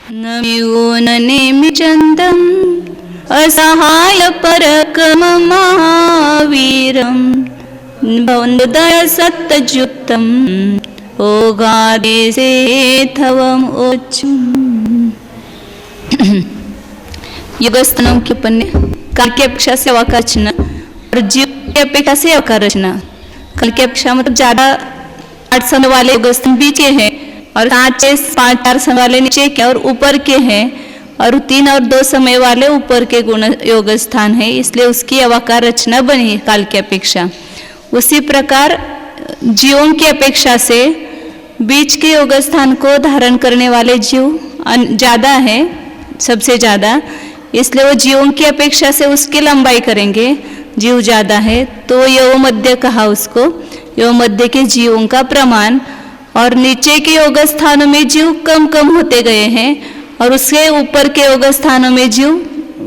न म्यून नेमि चंदम असहाय परकम महावीरम बंदय सत्यजुक्तम ओगादे से थवम ओचुम। युगस्थानों के पन्ने काल की अपेक्षा से सेवा का रचना और जीव की अपेक्षा से सेवा का रचना। काल की अपेक्षा मतलब ज्यादा 8 समय वाले युगस्थान बीच के हैं और 5-4 समय वाले नीचे के और ऊपर के हैं और 3 और 2 समय वाले ऊपर के गुण योग स्थान है, इसलिए उसकी अवकार रचना बनी है काल की अपेक्षा। उसी प्रकार जीवों की अपेक्षा से बीच के योग स्थान को धारण करने वाले जीव ज़्यादा है, सबसे ज़्यादा, इसलिए वो जीवों की अपेक्षा से उसकी लंबाई करेंगे। जीव ज़्यादा है तो योग मध्य कहा उसको, योग मध्य के जीवों का प्रमाण। और नीचे के योग स्थानों में जीव कम कम होते गए हैं और उसके ऊपर के योग स्थानों में जीव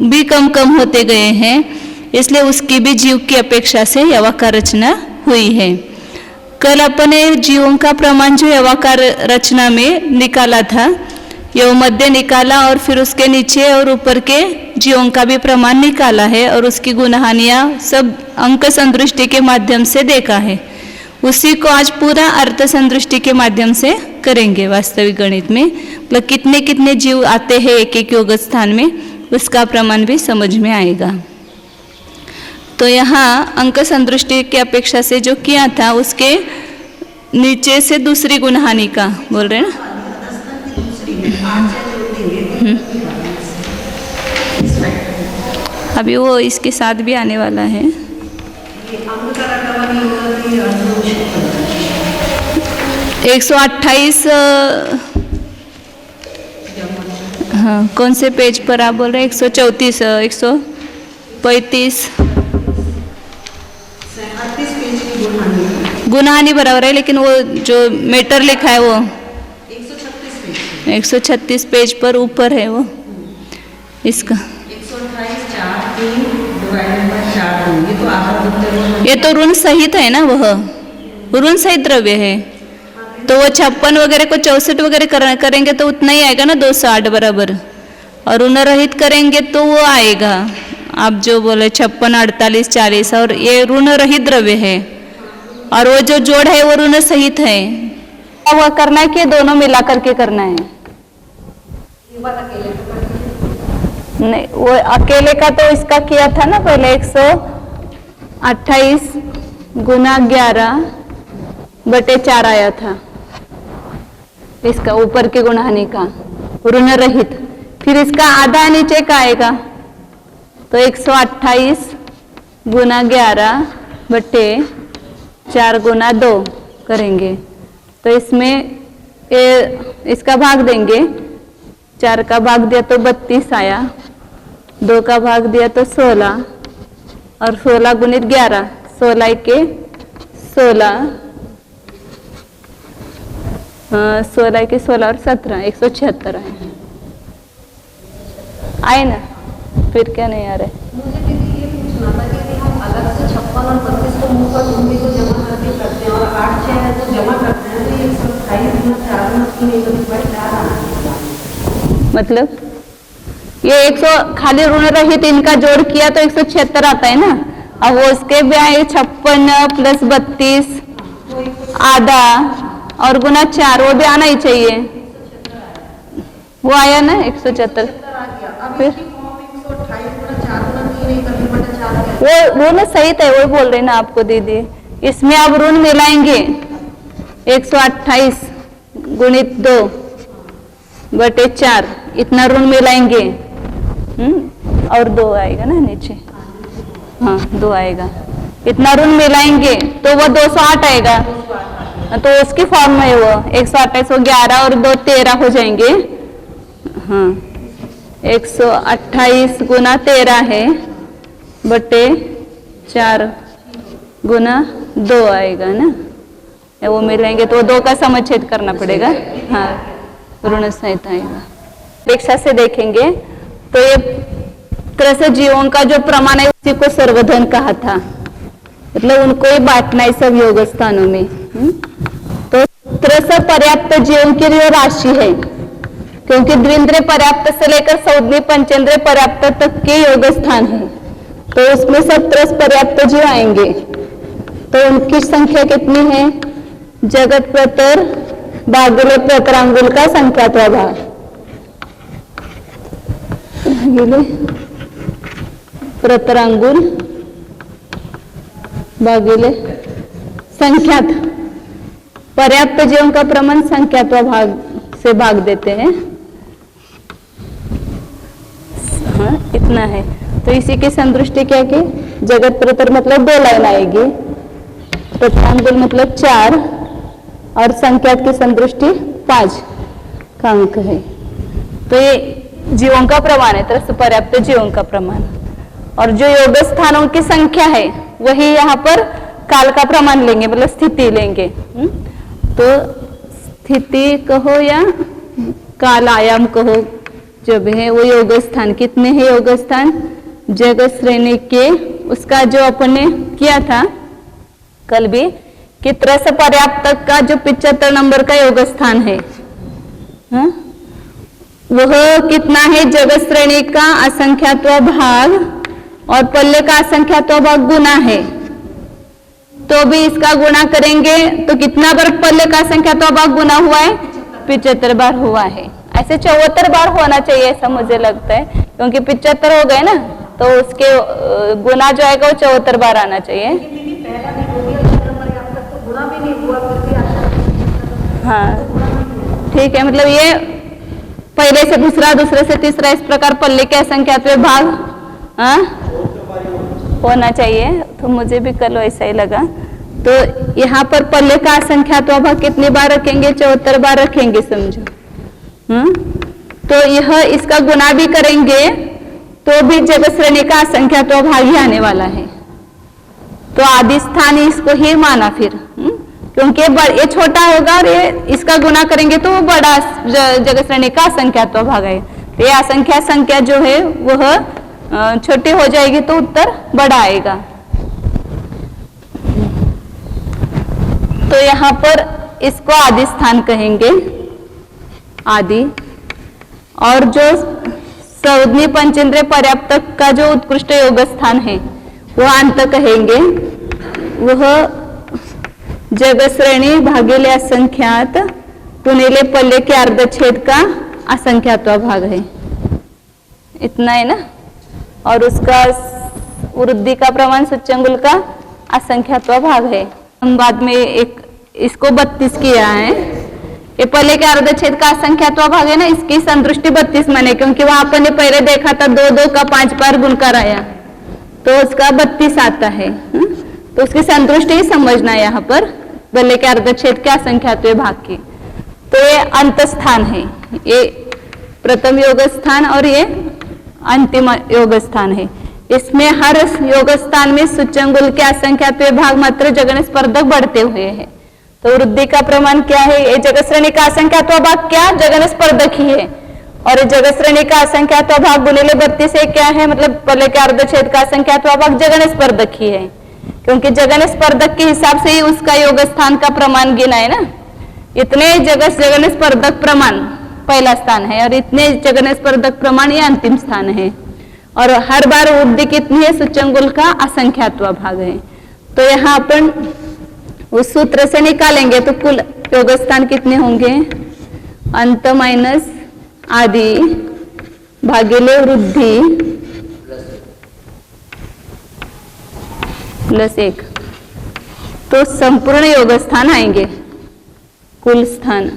भी कम कम होते गए हैं, इसलिए उसकी भी जीव की अपेक्षा से यवाकार रचना हुई है। कल अपने जीवों का प्रमाण जो यवाकार रचना में निकाला था, योग मध्य निकाला और फिर उसके नीचे और ऊपर के जीवों का भी प्रमाण निकाला है और उसकी गुणहानियाँ सब अंक संदृष्टि के माध्यम से देखा है। उसी को आज पूरा अर्थ संदृष्टि के माध्यम से करेंगे वास्तविक गणित में, मतलब कितने कितने जीव आते हैं एक एक योग स्थान में, उसका प्रमाण भी समझ में आएगा। तो यहाँ अंक संदृष्टि की अपेक्षा से जो किया था उसके नीचे से दूसरी गुणहानि का बोल रहे हैं ना। अभी वो इसके साथ भी आने वाला है। 128 हाँ, कौन से पेज पर आप बोल रहे हैं? 134 135 गुणहानि बराबर है, लेकिन वो जो मेटर लिखा है वो 136 पेज पर ऊपर है वो इसका। ये तो ऋण सहित है ना, वह ऋण सहित द्रव्य है, तो वो 56 वगैरह को 64 वगैरह करेंगे तो उतना ही आएगा ना 208 बराबर, और ऋण रहित करेंगे तो वो आएगा आप जो बोले 56, 48, 40, और ये ऋण रहित द्रव्य है और वो जो जोड़ है वो ऋण सहित है। वह करना है कि दोनों मिला करके करना है? नहीं, वो अकेले का तो इसका किया था ना पहले 128 गुना 11/4 आया था इसका ऊपर के गुणहानि का ऋण रहित। फिर इसका आधा नीचे का आएगा तो 128 गुना 11/4 गुना 2 करेंगे तो इसमें इसका भाग देंगे। 4 का भाग दिया तो 32 आया, 2 का भाग दिया तो 16 और 16 गुणित 11, 16 के 16, 16 के 16 और 17, 176 आए ना। फिर क्या नहीं आ रहा है? मुझे ये पूछना था कि हम अलग से 56 और 32 को मुंह पर ढूंढने को जमा करके करते हैं और 8 6 है तो जमा करते हैं, तो ये 128 गुना 4 गुना 3 मतलब ये 100 खाली ऋण रहित इनका जोड़ किया तो 176 आता है ना। अब वो उसके भी आए 56 प्लस 32 आधा और गुना 4, वो भी आना ही चाहिए, वो आया ना 176। फिर वो ऋण सहित है, वो बोल रहे ना आपको दीदी। इसमें अब ऋण मिलाएंगे 128 गुणित 2/4 इतना ऋण मिलाएंगे और 2 आएगा ना नीचे, हाँ 2 आएगा, इतना ऋण मिलाएंगे तो वो 208 आएगा। तो उसकी फॉर्म में वो 128 वो 11 और 2 13 हो जाएंगे। हाँ 128 गुना 13 है बटे 4 गुना 2 आएगा ना, वो मिलाएंगे तो 2 का समच्छेद करना पड़ेगा। हाँ ऋण सहित आएगा। अपेक्षा से देखेंगे तो ये तरह से जीवों का जो प्रमाण है उसी को सर्वधन कहा था, मतलब उनको ही बांटना है सब योग स्थानों में। तो तरह से पर्याप्त जीवों की जो राशि है क्योंकि द्विंद्रिय पर्याप्त से लेकर सौद्वी पंचेंद्रिय पर्याप्त तक के योग स्थान है, तो उसमें 17 पर्याप्त जीव आएंगे। तो उनकी संख्या कितनी है? जगत प्रतर भागिले प्रतरांगुल का संख्यात्वा भाग, प्रतरांगुल भागिले संख्यात, पर्याप्त जीवों का प्रमाण संख्यात्वा भाग से भाग देते हैं। हाँ, इतना है। तो इसी की संदृष्टि क्या की? जगत प्रतर मतलब 2 लाइन आएगी, प्रतरांगुल मतलब 4 और संख्यात की संदृष्टि 5 का अंक है। तो ये जीवों का प्रमाण है, तरह से पर्याप्त जीवों का प्रमाण। और जो योग स्थानों की संख्या है वही यहाँ पर काल का प्रमाण लेंगे, मतलब स्थिति लेंगे। तो स्थिति कहो या काल आयाम कहो, जो भी है वो योग स्थान कितने हैं? योग स्थान जगत श्रेणी के, उसका जो अपने किया था कल भी, कि त्रस पर्याप्त का जो 75 नंबर का योग स्थान है, वह कितना है? जगत श्रेणी का असंख्यात्व भाग और पल्ले का असंख्यात्व भाग गुना है, तो भी इसका गुणा करेंगे तो कितना बार पल्ले का असंख्यात्व भाग गुना हुआ है? 75 बार हुआ है। ऐसे 74 बार होना चाहिए ऐसा मुझे लगता है, क्योंकि 75 हो गए ना, तो उसके गुना जो आएगा वो 74 बार आना चाहिए। हाँ ठीक है, मतलब ये पहले से दूसरा, दूसरे से तीसरा, इस प्रकार पल्ले के असंख्यात्व भाग होना चाहिए। तो मुझे भी कल ऐसा ही लगा। तो यहाँ पर पल्ले का असंख्यात्व भाग कितनी बार रखेंगे? 74 बार रखेंगे समझो। तो यह इसका गुना भी करेंगे तो भी जगत श्रेणी का असंख्यात्व भाग ही आने वाला है। तो आदि स्थान इसको ही माना फिर, क्योंकि ये छोटा होगा और ये इसका गुना करेंगे तो वो बड़ा जगत श्रेणी का असंख्यात्व भाग है। तो ये असंख्या संख्या जो है वह छोटी हो जाएगी तो उत्तर बड़ा आएगा। तो यहाँ पर इसको आदि स्थान कहेंगे, आदि। और जो सौद्वी पंचेंद्रिय पर्याप्त का जो उत्कृष्ट योग स्थान है वह अंत कहेंगे, वह जगत श्रेणी भागिले असंख्यात गुणिले पल्ले के अर्धच्छेद का असंख्यात्व भाग है, इतना है ना। और उसका वृद्धि का प्रमाण सूच्यंगुल का असंख्यात्व भाग है। हम बाद में एक इसको 32 किया है। ये पहले के अर्धच्छेद का असंख्यात्व भाग है ना, इसकी संदृष्टि 32 माने, क्योंकि वहां अपन ने पहले देखा था 2 का 5 बार गुणकार आया, तो उसका 32 आता है। तो उसकी संदृष्टि ही समझना है यहाँ पर, पहले के अर्धच्छेद के असंख्यात्व भाग की। तो ये अंत स्थान है, ये प्रथम योग स्थान और ये अंतिम योग स्थान है। इसमें हर योग स्थान में सूच्यंगुल के असंख्यात्व भाग मात्र जगन स्पर्धक बढ़ते हुए है। तो वृद्धि का प्रमाण क्या है? ये जगत श्रेणी का असंख्यात्व भाग क्या? जगन स्पर्धक ही है। और जगत श्रेणी का असंख्यात्व भाग गुणिले 32 से क्या है? मतलब पहले के अर्धच्छेद का असंख्यात्व भाग जगन स्पर्धक ही है, क्योंकि जगन स्पर्धक के हिसाब से ही उसका योग स्थान का प्रमाण गिना है ना। इतने जगन स्पर्धक प्रमाण पहला स्थान है और इतने जगन स्पर्धक प्रमाण ये अंतिम स्थान है। और हर बार वृद्धि कितनी है? सूच्यंगुल का असंख्यात्व भाग है। तो यहाँ अपन उस सूत्र से निकालेंगे तो कुल योग स्थान कितने होंगे? अंत माइनस आदि भागिले वृद्धि प्लस 1, तो संपूर्ण योग स्थान आएंगे, कुल स्थान।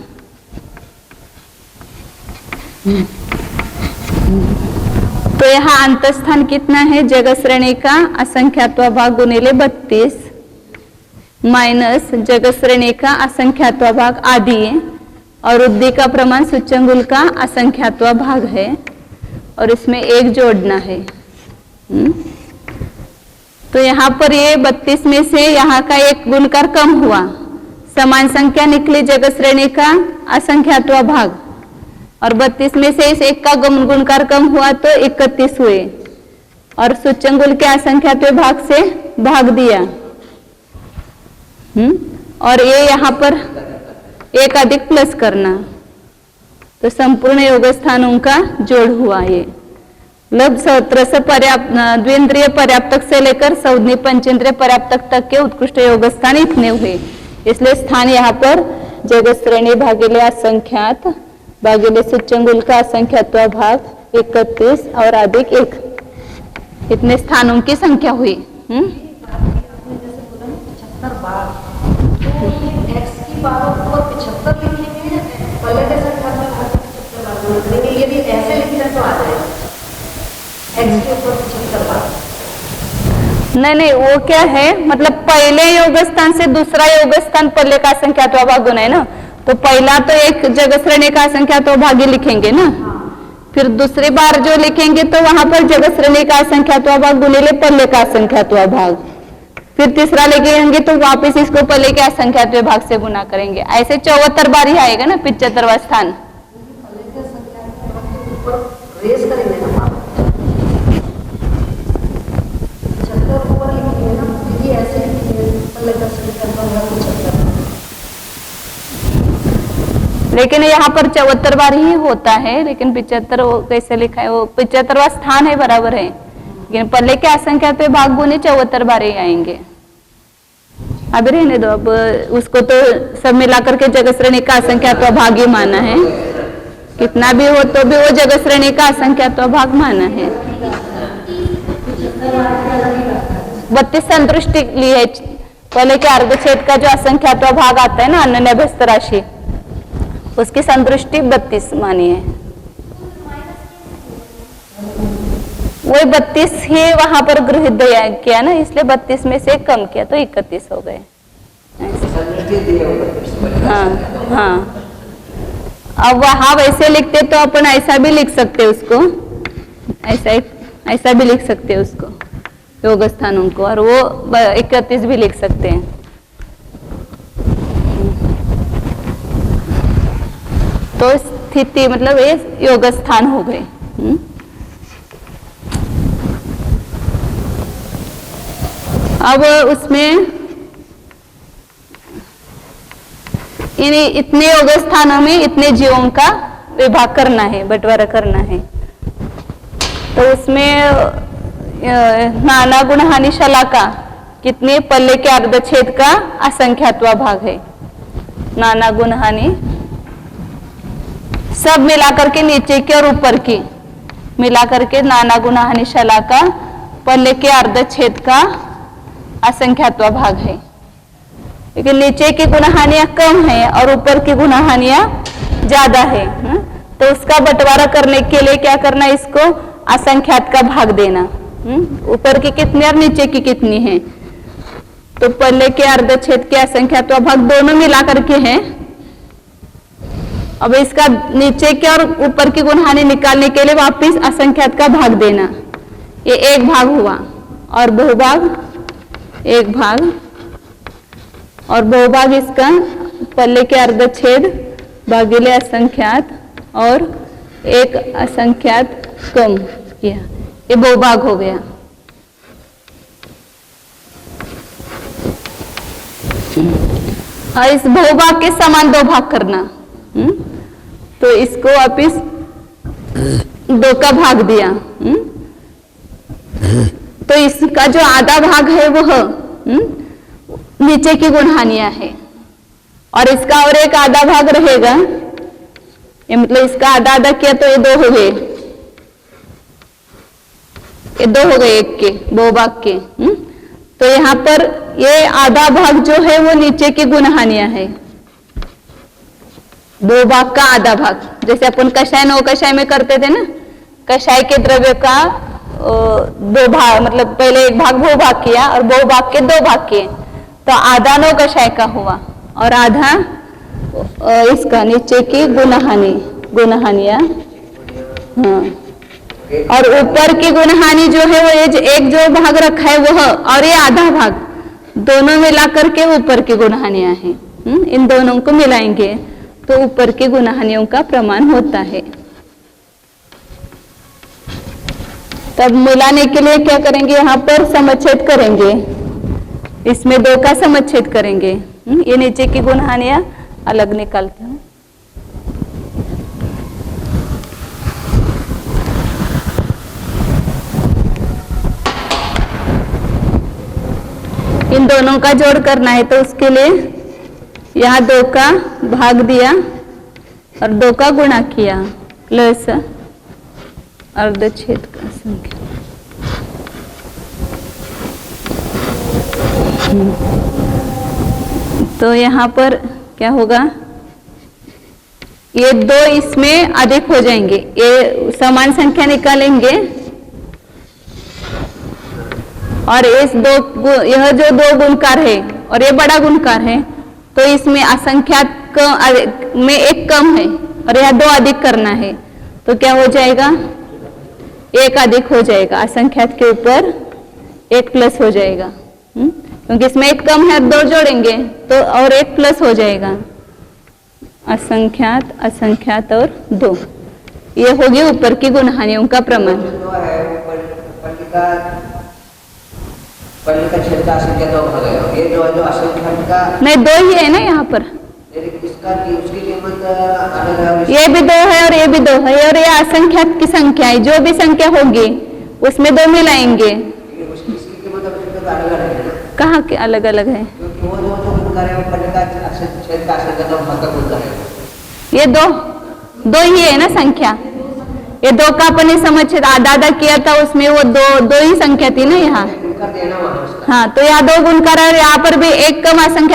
तो यहाँ अंत स्थान कितना है? जगत श्रेणी का असंख्यात्व भाग गुणिले 32 माइनस जगत श्रेणी का असंख्यात्व भाग आदि, और वृद्धि का प्रमाण सूच्यंगुल का असंख्यात्व भाग है, और इसमें 1 जोड़ना है। तो यहाँ पर ये 32 में से यहाँ का एक गुणकार कम हुआ, समान संख्या निकली जगत श्रेणी का असंख्यात्व भाग, और 32 में से इस 1 का गुणकार कम हुआ तो 31 हुए, और सूच्यंगुल के असंख्यात्व भाग से भाग दिया। और ये यहाँ पर 1 अधिक प्लस करना, तो संपूर्ण योग स्थानों का जोड़ हुआ ये। मतलब रस पर्याप्त द्विंद्रिय पर्याप्तक से लेकर संज्ञी पंचेंद्रिय पर्याप्तक तक के उत्कृष्ट योग स्थान इतने हुए। इसलिए स्थान यहाँ पर जगत श्रेणी भागिले असंख्यात भागिले सूच्यंगुल का असंख्यात्वा भाग 31 और अधिक 1, इतने स्थानों की संख्या हुई। आपने जैसे बोला ना 75 बार, तो x की पावर को 75 लिखेंगे, पहले के संख्या में 75 बार करेंगे, यदि ऐसे लिखते तो आ जाएगा x के ऊपर 75 बार। नहीं, वो क्या है, मतलब पहले योग स्थान से दूसरा योग स्थान पहले का असंख्यात्वा भाग गुना है ना, तो पहला तो एक जगत श्रेणी का असंख्यात्वा भाग ही लिखेंगे ना, फिर दूसरी बार जो लिखेंगे तो वहां पर जगत श्रेणी का असंख्यात्वा भाग गुणिले पहले का असंख्यात्वा भाग, फिर तीसरा लेके तो वापस इसको पहले के असंख्यात्व भाग से गुना करेंगे। ऐसे 74 बार ही आएगा ना 75वां स्थान। रेस करेंगे ना, 75 ऊपर लिखेंगे ना, यदि ऐसे लिखेंगे पहले का संख्या 75, लेकिन यहाँ पर 74 बार ही होता है, लेकिन 75 वो कैसे लिखा है, वो 75वां स्थान है बराबर है, लेकिन पहले के असंख्यात्व भाग गुने 74 बार ही आएंगे। अब रहने दो, अब उसको तो सब मिलाकर के जगत श्रेणी का असंख्यात्व भाग ही माना है, कितना भी हो तो भी वो जगत श्रेणी का असंख्यात्व भाग माना है। 32 संतुष्टि ली है, पहले के अर्धछेद का जो असंख्यात्व भाग आता है ना अनन्यभ्यस्त राशि, उसकी संतुष्टि 32 मानी है। वही 32 ही वहां पर गृहित किया ना, इसलिए 32 में से कम किया तो 31 हो गए। हाँ, अब वहां वैसे लिखते तो अपन ऐसा भी लिख सकते उसको, ऐसा भी लिख सकते उसको योग स्थानों को, और वो 31 भी लिख सकते हैं। तो स्थिति मतलब ये योग स्थान हो गए। अब उसमें इतने योग स्थानों में इतने जीवों का विभाग करना है, बंटवारा करना है। तो उसमें नाना गुण हानि शलाका कितने पल्ले के अर्धछेद का असंख्यात्वा भाग है, नाना गुण हानि सब मिलाकर के नीचे की और ऊपर की मिलाकर के नाना गुण हानि शलाका पल्ले के अर्धछेद का असंख्यात्वा भाग है। लेकिन नीचे की गुणहानियां कम है और ऊपर की गुणहानियां ज्यादा है, तो उसका बंटवारा करने के लिए क्या करना है, इसको असंख्यात का भाग देना। ऊपर की कितनी और नीचे की कितनी है, तो पल्ले के अर्धछेद के असंख्यात्वा भाग दोनों मिलाकर के हैं। अब इसका नीचे के और ऊपर की गुणहानि निकालने के लिए वापिस असंख्यात का भाग देना। ये एक भाग हुआ और बहुभाग एक भाग, और बहुभाग इसका पल्ले के अर्धछेद भागिले असंख्यात और एक असंख्यात कम किया, ये बहुभाग हो गया। और इस बहुभाग के समान दो भाग करना, तो इसको वापिस 2 का भाग दिया, तो इसका जो आधा भाग है वह नीचे की गुणहानियां है, और इसका और एक आधा भाग रहेगा, ये मतलब इसका आधा आधा किया तो ये 2 हो गए, ये 2 हो गए एक के बहुभाग के। तो यहाँ पर ये आधा भाग जो है वो नीचे की गुणहानियां है, बहुभाग का आधा भाग, जैसे अपन कषाय नौ कषाय में करते थे ना, कषाय के द्रव्य का 2 भाग, मतलब पहले एक भाग बहुभाग किया और बहुभाग के 2 भाग किए, तो आधा नौ कषाय का हुआ और आधा इसका नीचे की गुणहानियां। हाँ, और ऊपर की गुणहानि जो है वो एक जो भाग रखा है वह और ये आधा भाग दोनों मिलाकर के ऊपर की गुणहानियां हैं। इन दोनों को मिलाएंगे तो ऊपर की गुणहानियों का प्रमाण होता है। तब मिलाने के लिए क्या करेंगे, यहाँ पर समच्छेद करेंगे, इसमें 2 का समच्छेद करेंगे। ये नीचे की गुणहानियां अलग निकालते हैं। इन दोनों का जोड़ करना है, तो उसके लिए यहाँ 2 का भाग दिया और 2 का गुणा किया प्लस अर्धच्छेद का संख्या। तो यहाँ पर क्या होगा, ये 2 इसमें अधिक हो जाएंगे, ये समान संख्या निकालेंगे और यह जो 2 गुणकार है और ये बड़ा गुणकार है, तो इसमें असंख्यात में 1 कम है और यह 2 अधिक करना है, तो क्या हो जाएगा, 1 अधिक हो जाएगा, असंख्यात के ऊपर 1 प्लस हो जाएगा। क्योंकि इसमें 1 कम है, 2 जोड़ेंगे तो और 1 प्लस हो जाएगा। असंख्यात, असंख्यात और 2, ये होगी ऊपर की गुणहानियों का प्रमाण। छेद का असंख्यात 2 भाग है, ये जो असंख्यात का नहीं 2 ही है ना यहाँ पर, इसका उसकी कीमत अलग है, ये भी 2 है और ये भी 2 है और ये असंख्यात की संख्या है, जो भी संख्या होगी उसमें 2 मिलाएंगे। इसकी कीमत अलग है, कहाँ के अलग अलग है, क्योंकि वो जो गुणकार है वो छेद का असंख्यात 2 भाग का गुणकार है। ये 2 ही है ना संख्या, ये 2 का अपने समझ आधा किया था, उसमें वो 2 ही संख्या थी ना यहाँ। गुणकार देना वहां उसका। हाँ, तो यहाँ 2 गुणकार है, यहाँ पर भी 1 कम असंख्या